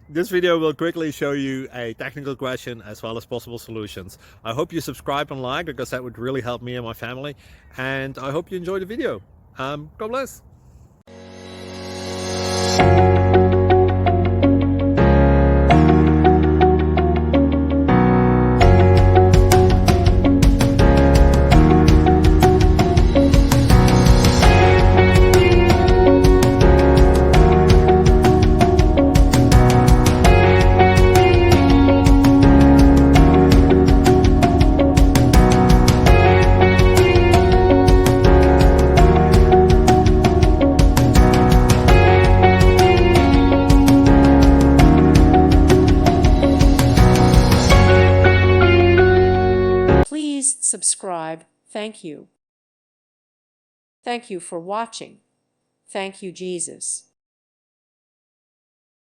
This video will quickly show you a technical question as well as possible solutions. I hope you subscribe and like, because that would really help me and my family. And I hope you enjoy the video. God bless. Please subscribe. Thank you. Thank you for watching. Thank you, Jesus.